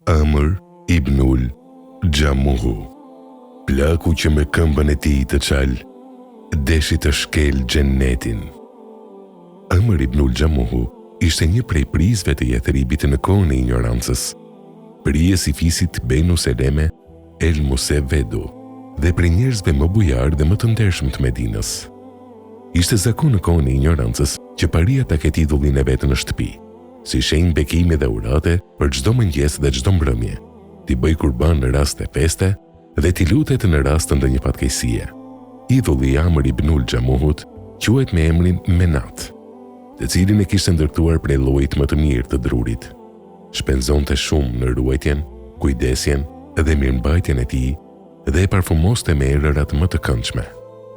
Amr ibnul Gjamuhu, plaku që me këmbën e tij të çal deshi të shkel xhennetin. Amr ibnul Gjamuhu ishte një prej prizve të Yathribit në kohën e ignorancës, prijes i fisit Benu Seleme El Musevedu dhe prej njerëzve më bujar dhe më të ndershëm të Medinës. Ishte zakon në kohën e ignorancës që paria ta ketë idhullin e vetë në shtëpi, si shenjë bekimi dhe urate për çdo mëngjes dhe çdo mbrëmje, t'i bëj kurban në rast të feste dhe t'i lutet në rast të ndonjë fatkeqësie. Idhulli i Amr ibnul Gjamuhut quhet me emrin Menat, të cilin e kishte ndërtuar prej llojit më të mirë të drurit. Shpenzonte shumë në ruajtjen, kujdesjen dhe mirëmbajtjen e tij dhe e parfumoste me erërat më të këndshme.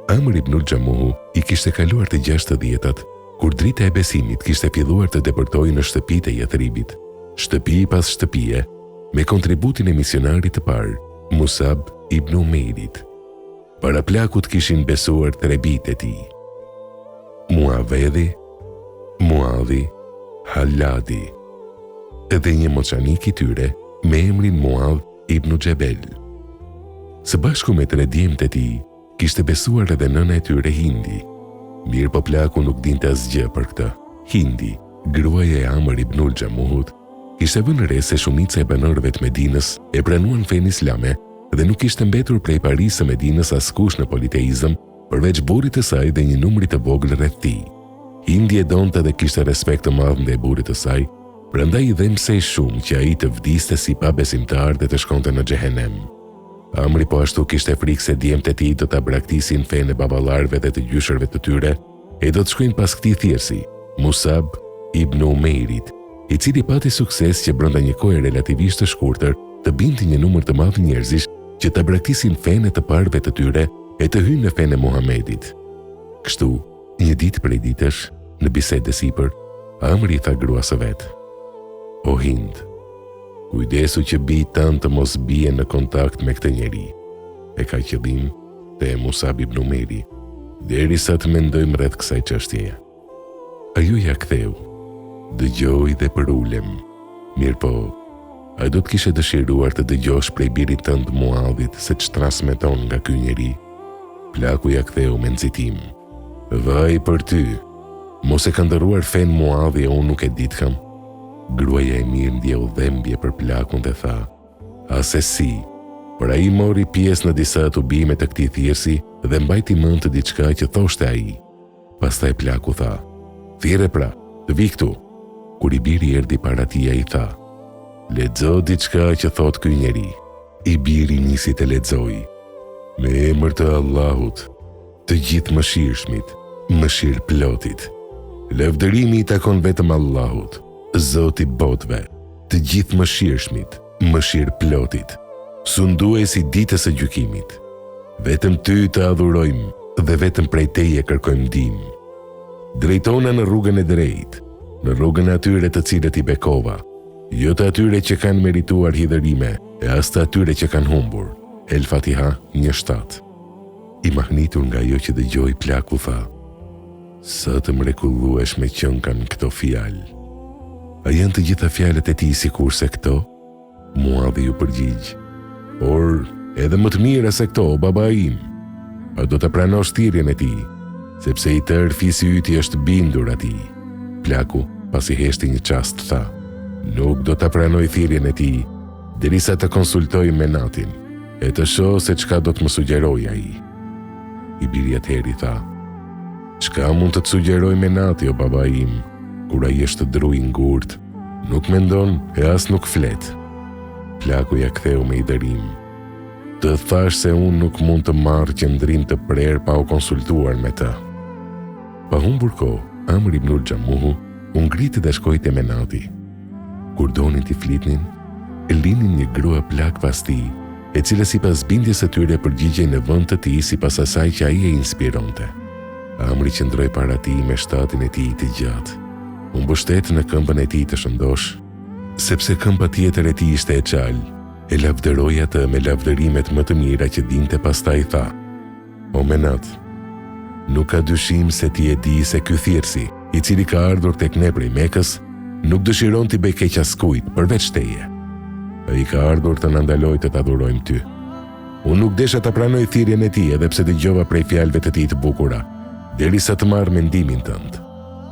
Amr ibnul Gjamuhu i kishte kaluar të 60-tat kur drita e besimit kishte filluar të depërtojë në shtëpitë e Yathribit, shtëpi pas shtëpie, me kontributin e misionarit të parë, Musab ibn Umeirit. Para plakut kishin besuar 3 bijtë e tij: Muavedi, Muadhi, Haladi, edhe një moçanik i tyre me emrin Muadh ibn Jebel. Së bashku me 3 djemtë e tij, kishte besuar edhe nëna e tyre Hindi. Mirë po plaku nuk dinte asgjë për këtë. Hindi, gruaja e Amr ibnul Gjamuhut, kishte vënë re se shumica e banorëve të Medinës e pranuan fenë islame dhe nuk kishte mbetur prej parisë së Medinës askush në politeizëm përveç burrit të saj dhe një numri të vogël rreth tij. Hindi e donte dhe kishte respekt të madh ndaj burrit të saj, prandaj i dhembsej shumë që ai të vdiste si pabesimtar dhe të shkonte në xhehenem. Amri po ashtu kishte frikë se djemtë e tij do ta braktisin fenë e baballarëve dhe të gjyshërve të tyre e do të shkojnë pas këtij thirrsi, Musab ibn Umeirit, i cili pati sukses që brenda një kohe relativisht të shkurtër të binte një numër të madh njerëzish që ta braktisin fenë të parëve të tyre e të hyjnë në fenë e Muhamedit. Kështu, një ditë prej ditësh, në bisedë sipër, Amri i tha gruas së vet: "O Hind, kujdesu që bij tanë të mos bie në kontakt me këtë njeri." E ka qëllim te Musab ibn Umeiri, derisa të mendojmë rreth kësaj çështjeje. Ajo ja ktheu: "Dëgjoj dhe përulem. Mirë po, a do të kishe dëshiruar të dëgjosh prej birit tënd Muadhit se ç'transmeton nga ky njeri?" Plaku ja ktheu me nxitim: "Vaj për ty, mos e ka ndëruar fen Muadhi e unë nuk e ditkam." Gruaja e mirë ndjeu dhembje për plakun dhe tha: "Ase si, por ai mori pjesë në disa tubime të këtij thirrsi dhe mbajti mend të diçka që thoshte ai." Pastaj plaku tha: "Thirrë pra, të vi këtu." Kur i biri erdhi para tij, ai tha: "Lexo diçka që thot ky njeri." I biri nisi të lexoi: "Me emër të Allahut, të gjithë mëshirshmit, mëshirëplotit. Lavdërimi i takon vetëm Allahut, Zoti i botëve, të gjithë mëshirshmit, mëshirëplotit, sunduesi ditës së gjykimit. Vetëm ty të adhurojmë dhe vetëm prej teje kërkojmë ndihmë. Drejtona në rrugën e drejtë, në rrugën e atyre të cilët i bekova, jo të atyre që kanë merituar hidhërime e as të atyre që kanë humbur." El Fatiha 1:7. I mahnitur nga ajo që dëgjoi, plaku tha: "Sa të mrekullueshme që kanë këto fjalë." "A janë të gjitha fjalët e tij sikurse këto?" Muadhi ju përgjigj: "Por edhe më të mira se këto, o baba im. A do të pranosh thirrjen e tij, sepse i tërë fisi yti është bindur atij." Plaku, pasi heshti një çast, tha: "Nuk do të pranoj thirrjen e tij derisa të konsultoj Menatin e të shoh se çka do të më sugjerojë ai." I biri atëherë tha: "Çka mund të të sugjeroj Menati, o baba im, kur ai është dru i ngurt, nuk mendon e as nuk flet?" Plaku ja ktheu me i dërim: "Të thash se unë nuk mund të marr qendrim të prerë pa u konsultuar me të." Pa humbur kohë, Amr ibnul Gjamuhu u ngriti dhe shkoi te Menati. Kur donin t'i flitnin, e linin një grua plak pas tij, e cila sipas bindjes së tyre përgjigjej në vend të tij sipas asaj që ai e inspironte. Amri qëndroi para tij me shtatin e tij të gjatë. U mbështet në këmbën e tij të shëndosh, sepse këmba tjetër e tij ishte e çal. E lavdëroi atë me lavdërimet më të mira që dinte, pastaj tha: "O Menat, nuk ka dyshim se ti e di se ky thirrsi, i cili ka ardhur tek ne prej Mekës, nuk dëshiron t'i bëj keq askujt përveç teje. ai ka ardhur të na ndalojë të ta adhurojmë ty. Unë nuk desha ta pranoj thirrjen e tij edhe pse dëgjova prej fjalëve të tij të bukura, derisa të marr mendimin tënd.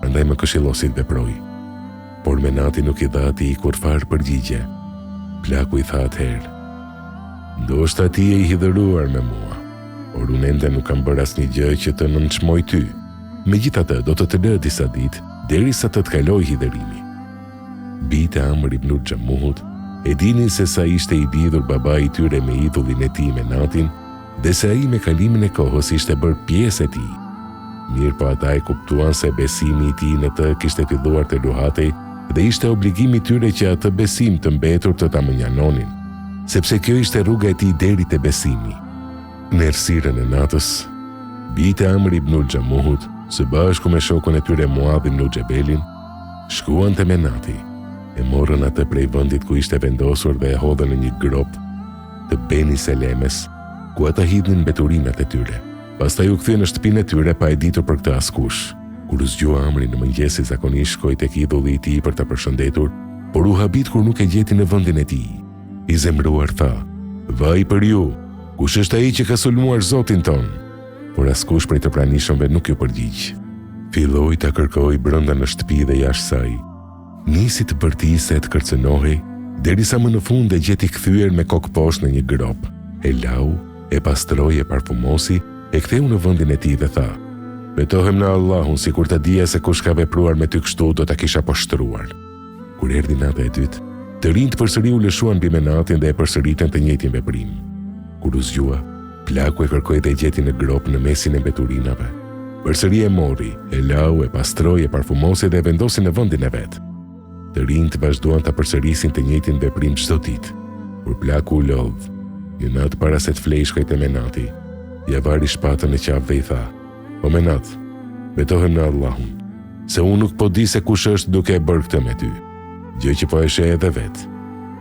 Prandaj më këshillosi të veproj. Por Menati nuk i dha atij kurfar përgjigje. Plaku i tha atëherë: ndoshta ti je i hidhëruar me mua, por unë ende nuk kam bërë asnjë gjë që të nënçmoj ty. Megjithatë, do të lë disa ditë derisa të kaloj hidhërimi. Bijtë e Amr ibn Xhamuhut e dinin se sa ishte i lidhur babai i tyre me idhullin e tij Menatin, dhe se ai me kalimin e kohës ishte bërë pjesë e tij. Mirë po ata e kuptuan se besimi i tij në të kishte filluar të luhatej dhe ishte obligimi tyre që atë besim të mbetur të ta menjanonin, sepse kjo ishte rruga e tij deri te besimi. Në errësirën e natës, bijtë e Amr ibn Xhamuhut, së bashku me shokun e tyre Muadh ibn Xhabelin, shkuan te Menati, e morën atë prej vendit ku ishte vendosur dhe e hodhën në një grop të Beni Selemes, ku ata hidhnin mbeturinat e tyre. Pastaj u kthyen në shtëpinë e tyre pa e ditur për këtë askush. Kur u zgjua Amri në mëngjesi zakonisht shkoi tek idhulli i tij për ta përshëndetur, por u habit kur nuk e gjeti në vendin e tij. I zemruar tha: "Vaj për ju, kush është ai që ka sulmuar Zotin ton?" Por askush prej të pranishmëve nuk ju përgjigj. Filloi ta kërkoi brenda në shtëpi dhe jashtë saj. Nisi të bërtiste e të kërcënohej, derisa më në fund e gjeti kthyer me kokë poshtë në një grop. E lau, e pastroi, e parfumosi, e ktheu në vendin e tij dhe tha: "Betohem në Allahun, sikur ta dija se kush ka vepruar me ty kështu do ta kisha poshtruar." Kur erdhi nata e dytë, të rinjt përsëri u lëshuan mbi Menatin dhe e përsëritën të njëjtin veprim. Kur u zgjua, plaku e kërkoi dhe e gjeti në grop në mesin e mbeturinave. Përsëri e mori, e lau, e pastroi, e parfumosi dhe e vendosi në vendin e vet. Të rinjt vazhduan ta përsërisin të njëjtin veprim çdo ditë. Kur plaku u lodh, një natë para se të flej shkoi te Menati, ja vari shpatën në qafë dhe i tha: "O Menat, betohem në Allahun, se unë nuk po di se kush është duke e bërë këtë me ty, gjë që po e sheh edhe vet.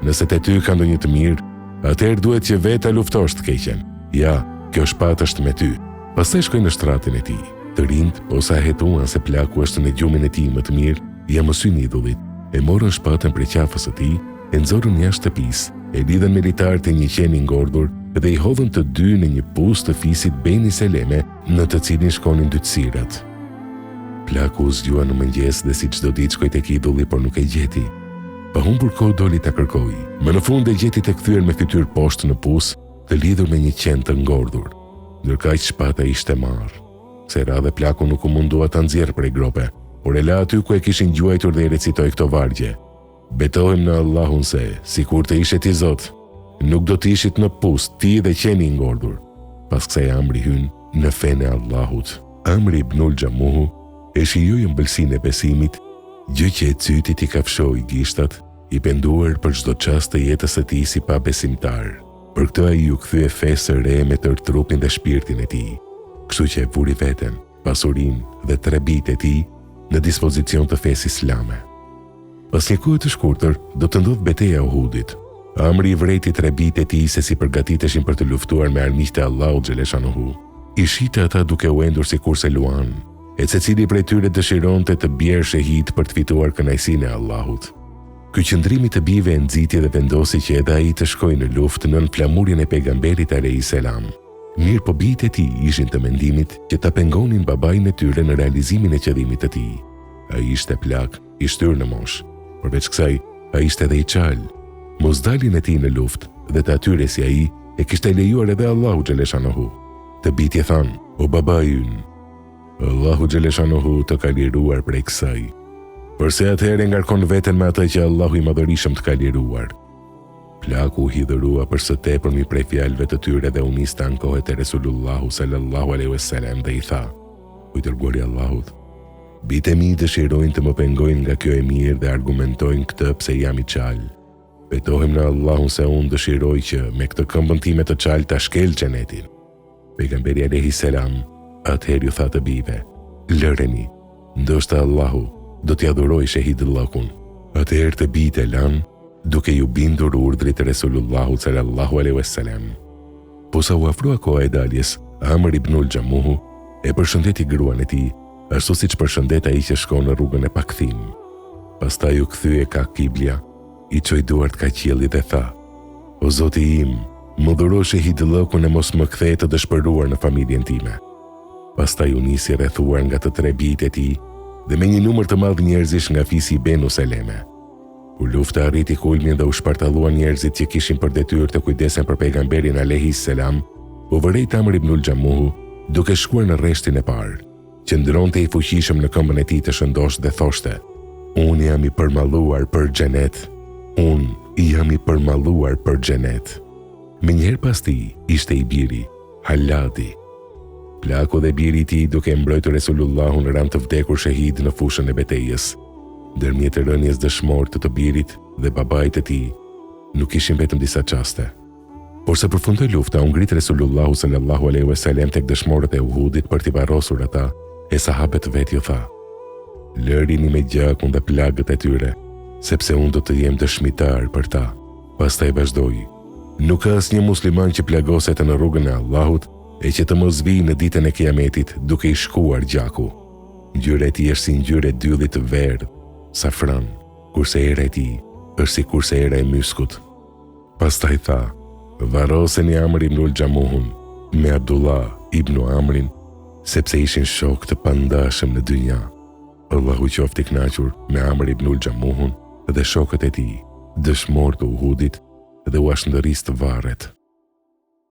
Nëse te ty ka ndonjë të mirë, atëherë duhet që vetë luftosh të keqen. Ja, kjo shpatë është me ty." Pastaj shkoi në shtratin e tij. Të rinjt posa hetuan se plaku është në gjumin e tij më të mirë, ja mësyn idhullit, e morën shpatën prej qafës së tij, e nxorën jashtë shtëpisë, e lidhen me litar të një qeni ngordhur dhe i hodhën të dy në një pus të fisit Beni Seleme, në të cilin shkonin dy cirat. Plaku u zgjua në mëngjes dhe si çdo ditë shkoi tek idhulli, por nuk e gjeti. Pa humbur kohë doli ta kërkoi. Më në fund e gjeti të kthyer me fytyrë poshtë në pus, të lidhur me një qen të ngordhur. Ndërkaq shpata ishte marrë. Se radhe plaku nuk u mundua ta nxjerrë prej grope, por e la aty ku e kishin gjuajtur dhe i recitoi këto vargje: "Betohem në Allahun se, sikur të ishe ti Zot, nuk do të ishit në pus ti dhe qeni i ngordhur." Pas kësaj Amri hyn në fenë e Allahut. Amri ibn Xhamuhu e shijoi ëmbëlsinë e besimit, gjë që e cytit i kafshoi gishtat, i penduar për çdo çast të jetës së tij si pa besimtar. Për këtë ai u kthye fesë së re me tërë trupin dhe shpirtin e tij. Kështu që e vuri veten, pasurinë dhe trebit e tij në dispozicion të fesë islame. Pas një kohe të shkurtër, do të ndodh betejë e Uhudit. Amri i vreti trebit e tij se si përgatiteshin për të luftuar me armiqtë e Allahut xhaleshanuhu. I shite ata duke u endur sikurse luan, e secili prej tyre dëshironte të bjerë shahid për të fituar kënaqësinë e Allahut. Ky qëndrim i të bijve e nxiti dhe vendosi që edhe ai të shkojë në luftë nën flamurjen e pejgamberit alayhis salam. Mirë po bijtë e tij ishin të mendimit që ta pengonin babain e tyre në realizimin e qëllimit të tij. Ai ishte plak, i shtyr në moshë. Përveç kësaj, ai ishte edhe i çal. Mosdaljen e tij në luftë dhe të atyre si ai e kishte lejuar edhe Allahu xhaleshanuhu. Të bijtë thanë: "O babai ynë, Allahu xhaleshanuhu të ka liruar prej kësaj. Përse atëherë ngarkon veten me atë që Allahu i Madhërisëm të ka liruar?" Plaku u hidhërua për së tepërmi prej fjalëve të tyre dhe u nis të ankohet te Resulullahu sallallahu alaihi wasallam dhe i tha: "O i dërguari i Allahut, bijtë e mi dëshirojnë të më pengojnë nga kjo e mirë dhe argumentojnë këtë pse jam i çal. Betohem në Allahun se unë dëshiroj që me këtë këmbën time të çal ta shkel xhenetin." Pejgamberi alayhis salam atëherë ju tha të bijve: "Lëreni, ndoshta Allahu do t'i adhuroj shahidullahu." Atëherë të bijtë e lanë, duke ju bindur urdhrit të Resulullahu sallallahu alaihi wasallam. Posa u afrua koha e daljes, Amr ibn Xhamuhu e përshëndeti gruan e tij, ashtu siç përshëndet ai që shkon në rrugën e pakthim. Pastaj u kthye ka kiblia, i çoi duart ka qiellit dhe tha: O Zoti im, më dhuro shahidllëkun e mos më kthej të dëshpëruar në familjen time. Pastaj u nisi rrethuar nga të 3 bijtë e tij dhe me një numër të madh njerëzish nga fisi i Benu Seleme. Kur lufta arriti kulmin dhe u shpartalluan njerëzit që kishin për detyrë të kujdesen për pejgamberin alayhis salam, u vërejt Amr ibnul Xhamuhu duke shkuar në rreshtin e parë, që ndronte i fuqishëm në këmbën e tij të shëndosh dhe thoshte: "Unë jam i përmalluar për xhenet. Unë jam i përmalluar për xhenet." Menjëherë pas tij ishte i biri, Haladi. Plaku dhe biri i tij duke mbrojtur Resulullahun ran të vdekur shahid në fushën e betejës. Ndërmjet rënies dëshmore të birit dhe babait të tij, nuk ishin vetëm disa çaste. Por sa përfundoi lufta, u ngrit Resulullahu sallallahu alaihi wasallam tek dëshmorët e Uhudit për t'i varrosur ata, e sahabët vetë ju tha: "Lërini me gjakun dhe plagët e tyre, sepse unë do të jem dëshmitar për ta." Pastaj vazhdoi: "Nuk ka asnjë musliman që plagoset në rrugën e Allahut e që të mos vijë në ditën e Kiametit duke i shkuar gjaku. Ngjyra e tij është si ngjyra e dyllit të verdh, safran, kurse era e tij është si kurse era e myskut." Pastaj tha: "Varroseni Amr ibnul Xhamuhun me Abdullah ibn Amrin, sepse ishin shok të pandashëm në dynja. Allahu qoftë i kënaqur me Amr ibnul Xhamuhun dhe shokët e tij, dëshmorë të Uhudit, dhe u ashndërris të varret."